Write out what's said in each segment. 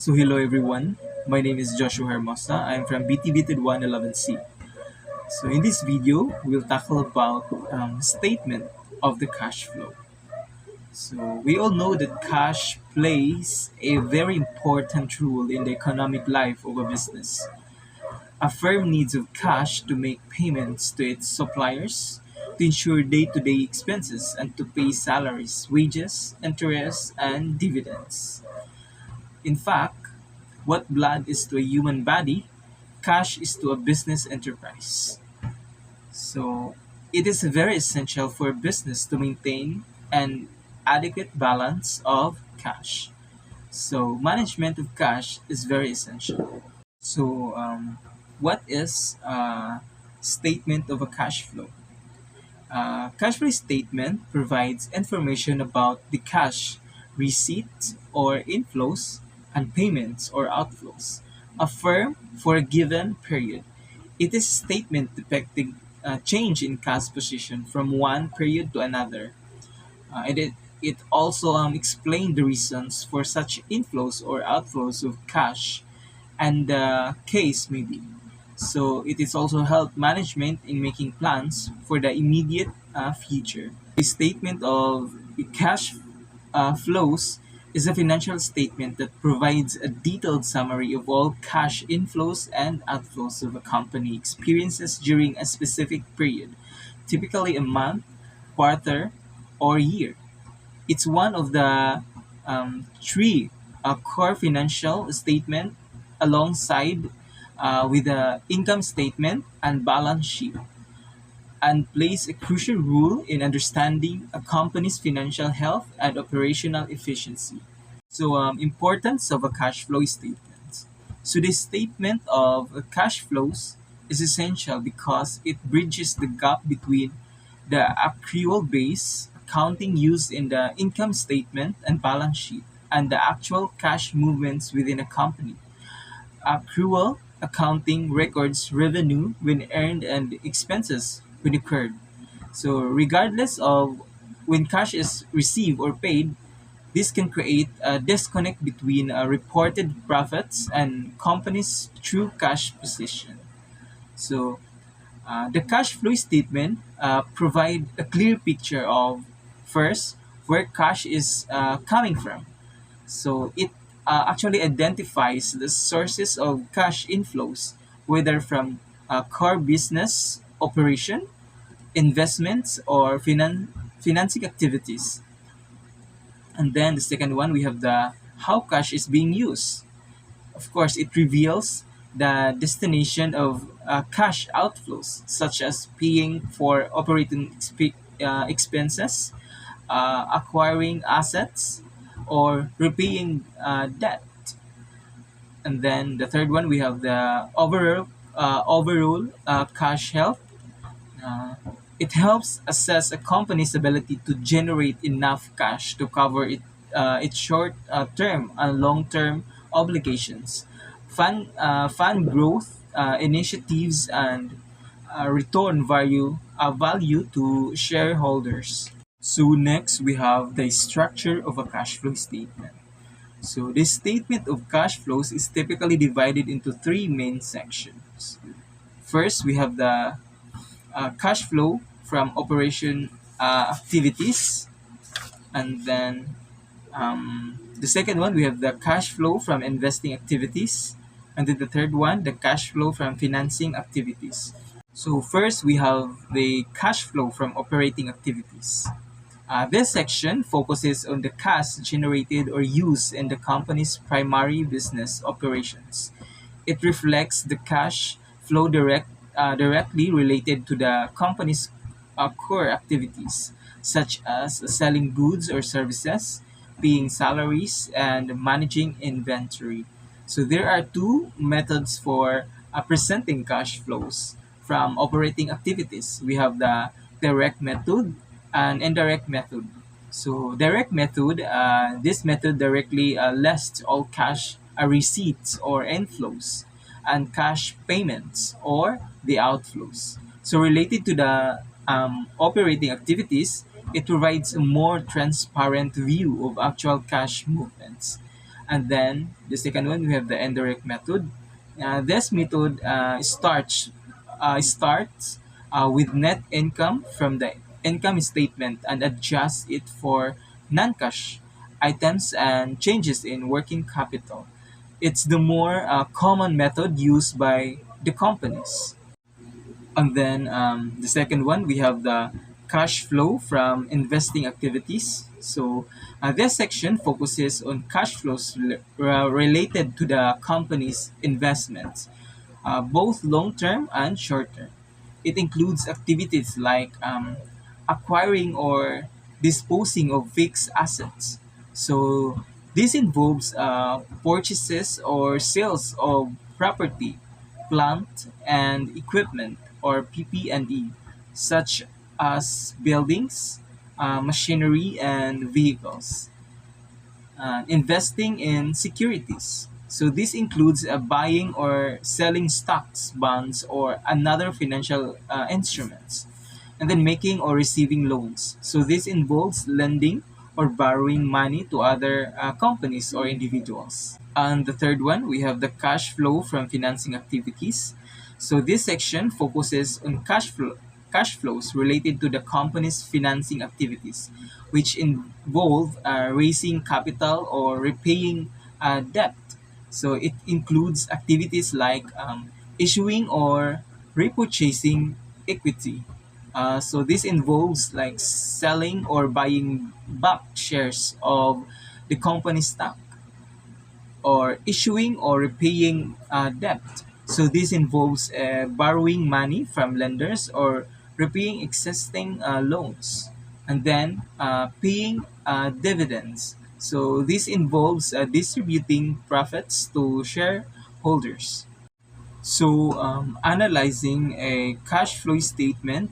So hello everyone, my name is Joshua Hermosa. I'm from BTBTed 111C. So in this video, we'll tackle about statement of the cash flow. So we all know that cash plays a very important role in the economic life of a business. A firm needs of cash to make payments to its suppliers, to ensure day-to-day expenses, and to pay salaries, wages, interest, and dividends. In fact, what blood is to a human body, cash is to a business enterprise. So it is very essential for a business to maintain an adequate balance of cash. So management of cash is very essential. So what is a statement of a cash flow? Cash flow statement provides information about the cash receipts or inflows and payments or outflows a firm for a given period. It is a statement depicting change in cash position from one period to another. It also explains the reasons for such inflows or outflows of cash and the case may be. So it is also help management in making plans for the immediate future. The statement of the cash flows is a financial statement that provides a detailed summary of all cash inflows and outflows of a company experiences during a specific period, typically a month, quarter, or year. It's one of the three core financial statement alongside with the income statement and balance sheet and plays a crucial role in understanding a company's financial health and operational efficiency. So, importance of a cash flow statement. So, the statement of cash flows is essential because it bridges the gap between the accrual base accounting used in the income statement and balance sheet and the actual cash movements within a company. Accrual accounting records revenue when earned and expenses when incurred. So, regardless of when cash is received or paid, this can create a disconnect between reported profits and company's true cash position. So, the cash flow statement provide a clear picture of first where cash is coming from. So it actually identifies the sources of cash inflows, whether from core business operation, investments, or financing activities. And then the second one, we have the how cash is being used. Of course, it reveals the destination of cash outflows, such as paying for operating expenses, acquiring assets, or repaying debt. And then the third one, we have the overall cash health. Uh, it helps assess a company's ability to generate enough cash to cover its short-term and long-term obligations, fund growth initiatives, and return value to shareholders. So next, we have the structure of a cash flow statement. So this statement of cash flows is typically divided into three main sections. First, we have the cash flow from operation activities, and then the second one we have the cash flow from investing activities, and then the third one the cash flow from financing activities. So first we have the cash flow from operating activities. This section focuses on the cash generated or used in the company's primary business operations. It reflects the cash flow directly related to the company's core activities, such as selling goods or services, paying salaries, and managing inventory. So there are two methods for presenting cash flows from operating activities. We have the direct method and indirect method. So direct method, this method directly lists all cash receipts or inflows and cash payments or the outflows. So related to the operating activities, it provides a more transparent view of actual cash movements. And then the second one, we have the indirect method. This method starts with net income from the income statement and adjusts it for non-cash items and changes in working capital. It's the more common method used by the companies. And then the second one, we have the cash flow from investing activities. So this section focuses on cash flows related to the company's investments, both long term and short term. It includes activities like acquiring or disposing of fixed assets. So this involves purchases or sales of property, plant and equipment or PP&E, such as buildings, machinery, and vehicles. Investing in securities. So this includes buying or selling stocks, bonds, or another financial instruments. And then making or receiving loans. So this involves lending or borrowing money to other companies or individuals. And the third one, we have the cash flow from financing activities. So this section focuses on cash flows related to the company's financing activities, which involve raising capital or repaying debt. So it includes activities like issuing or repurchasing equity. So this involves like selling or buying back shares of the company's stock or issuing or repaying debt. So this involves borrowing money from lenders or repaying existing loans, and then paying dividends. So this involves distributing profits to shareholders. So analyzing a cash flow statement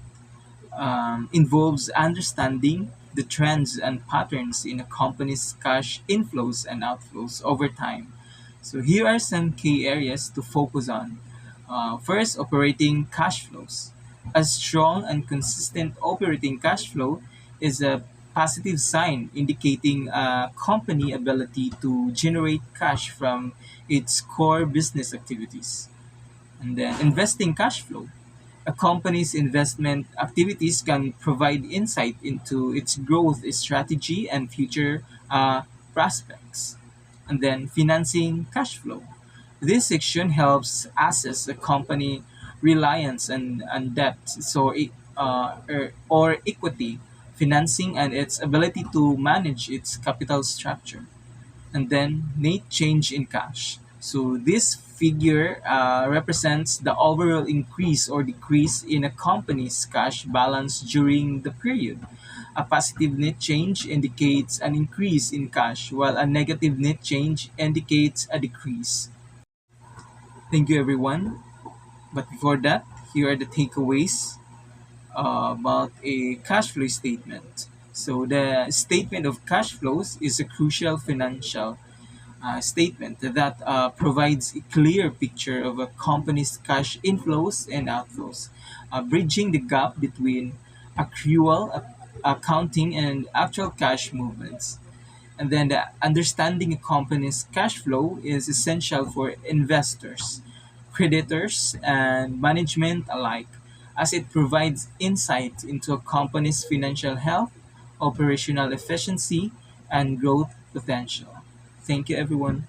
involves understanding the trends and patterns in a company's cash inflows and outflows over time. So here are some key areas to focus on. First, operating cash flows. A strong and consistent operating cash flow is a positive sign indicating a company ability to generate cash from its core business activities. And then investing cash flow. A company's investment activities can provide insight into its growth strategy and future prospects. And then financing cash flow. This section helps assess a company reliance and debt, or equity financing and its ability to manage its capital structure. And then net change in cash. So this figure represents the overall increase or decrease in a company's cash balance during the period. A positive net change indicates an increase in cash, while a negative net change indicates a decrease. Thank you, everyone. But before that, here are the takeaways about a cash flow statement. So the statement of cash flows is a crucial financial statement that provides a clear picture of a company's cash inflows and outflows, bridging the gap between accrual accounting and actual cash movements. And then understanding a company's cash flow is essential for investors, creditors, and management alike, as it provides insight into a company's financial health, operational efficiency, and growth potential. Thank you, everyone.